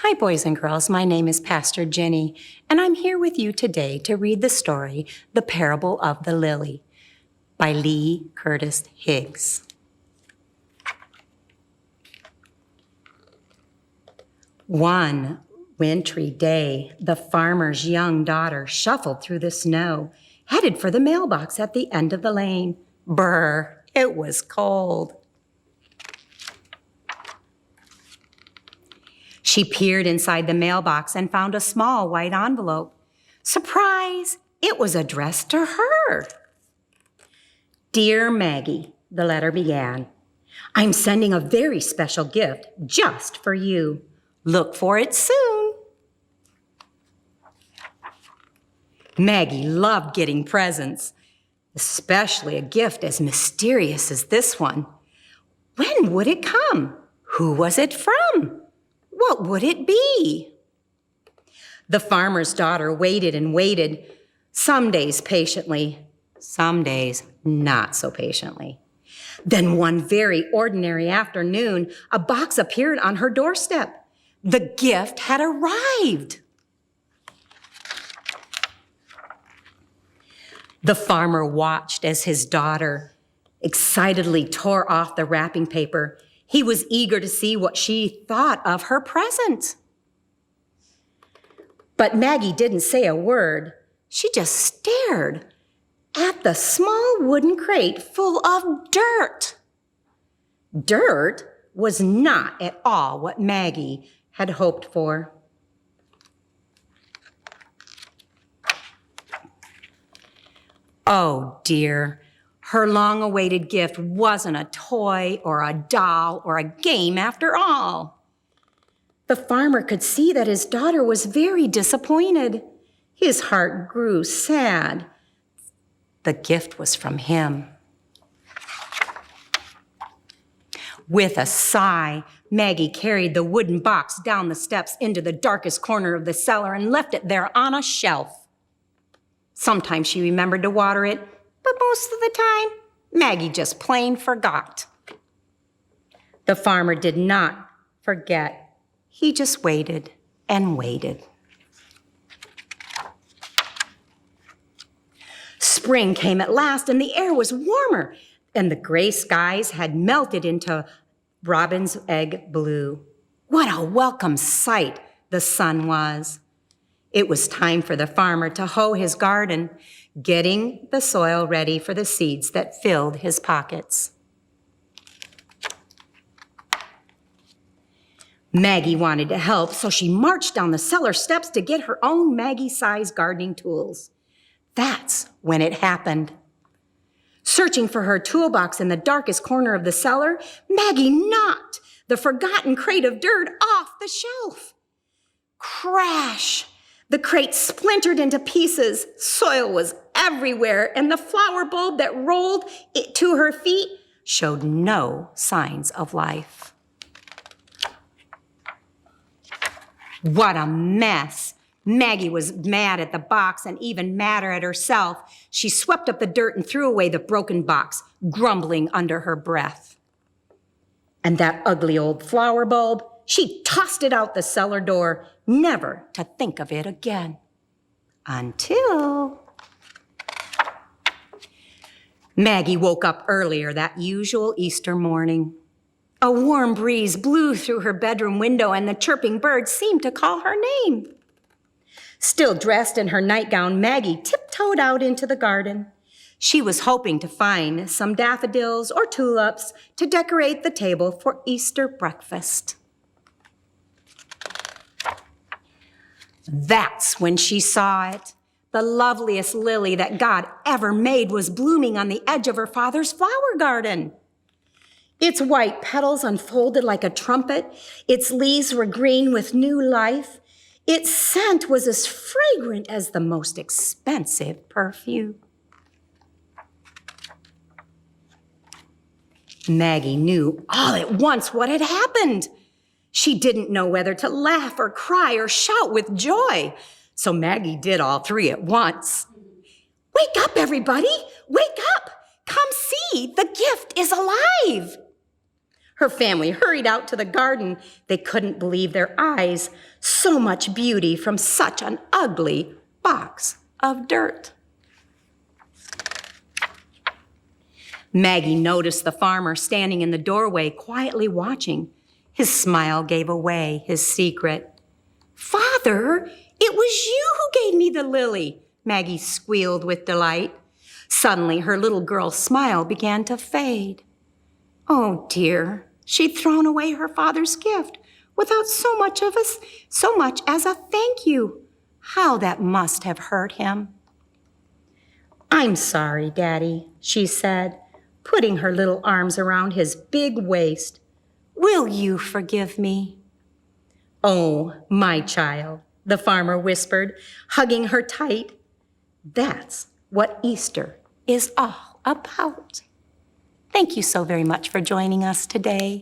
Hi, boys and girls. My name is Pastor Ginny, and I'm here with you today to read the story, The Parable of the Lily, by Lee Curtis Higgs. One wintry day, the farmer's young daughter shuffled through the snow, headed for the mailbox at the end of the lane. Brr, it was cold. She peered inside the mailbox and found a small white envelope. Surprise! It was addressed to her. Dear Maggie, the letter began, I'm sending a very special gift just for you. Look for it soon. Maggie loved getting presents, especially a gift as mysterious as this one. When would it come? Who was it from? What would it be? The farmer's daughter waited and waited, some days patiently, some days not so patiently. Then one very ordinary afternoon, a box appeared on her doorstep. The gift had arrived. The farmer watched as his daughter excitedly tore off the wrapping paper. He was eager to see what she thought of her present. But Maggie didn't say a word. She just stared at the small wooden crate full of dirt. Dirt was not at all what Maggie had hoped for. Oh dear. Her long-awaited gift wasn't a toy or a doll or a game after all. The farmer could see that his daughter was very disappointed. His heart grew sad. The gift was from him. With a sigh, Maggie carried the wooden box down the steps into the darkest corner of the cellar and left it there on a shelf. Sometimes she remembered to water it, but most of the time, Maggie just plain forgot. The farmer did not forget. He just waited and waited. Spring came at last, and the air was warmer, and the gray skies had melted into robin's egg blue. What a welcome sight the sun was. It was time for the farmer to hoe his garden, getting the soil ready for the seeds that filled his pockets. Maggie wanted to help, so she marched down the cellar steps to get her own Maggie-sized gardening tools. That's when it happened. Searching for her toolbox in the darkest corner of the cellar, Maggie knocked the forgotten crate of dirt off the shelf. Crash! The crate splintered into pieces. Soil was everywhere, and the flower bulb that rolled it to her feet showed no signs of life. What a mess! Maggie was mad at the box and even madder at herself. She swept up the dirt and threw away the broken box, grumbling under her breath. And that ugly old flower bulb, she tossed it out the cellar door, never to think of it again. Until Maggie woke up earlier that usual Easter morning. A warm breeze blew through her bedroom window, and the chirping birds seemed to call her name. Still dressed in her nightgown, Maggie tiptoed out into the garden. She was hoping to find some daffodils or tulips to decorate the table for Easter breakfast. That's when she saw it. The loveliest lily that God ever made was blooming on the edge of her father's flower garden. Its white petals unfolded like a trumpet. Its leaves were green with new life. Its scent was as fragrant as the most expensive perfume. Maggie knew all at once what had happened. She didn't know whether to laugh or cry or shout with joy. So Maggie did all three at once. Wake up, everybody! Wake up! Come see, the gift is alive! Her family hurried out to the garden. They couldn't believe their eyes. So much beauty from such an ugly box of dirt. Maggie noticed the farmer standing in the doorway, quietly watching. His smile gave away his secret. "Father, it was you who gave me the lily," Maggie squealed with delight. Suddenly, her little girl's smile began to fade. Oh dear, she'd thrown away her father's gift without so much as a thank you. How that must have hurt him. "I'm sorry, Daddy," she said, putting her little arms around his big waist. "Will you forgive me?" "Oh, my child," the farmer whispered, hugging her tight. "That's what Easter is all about." Thank you so very much for joining us today.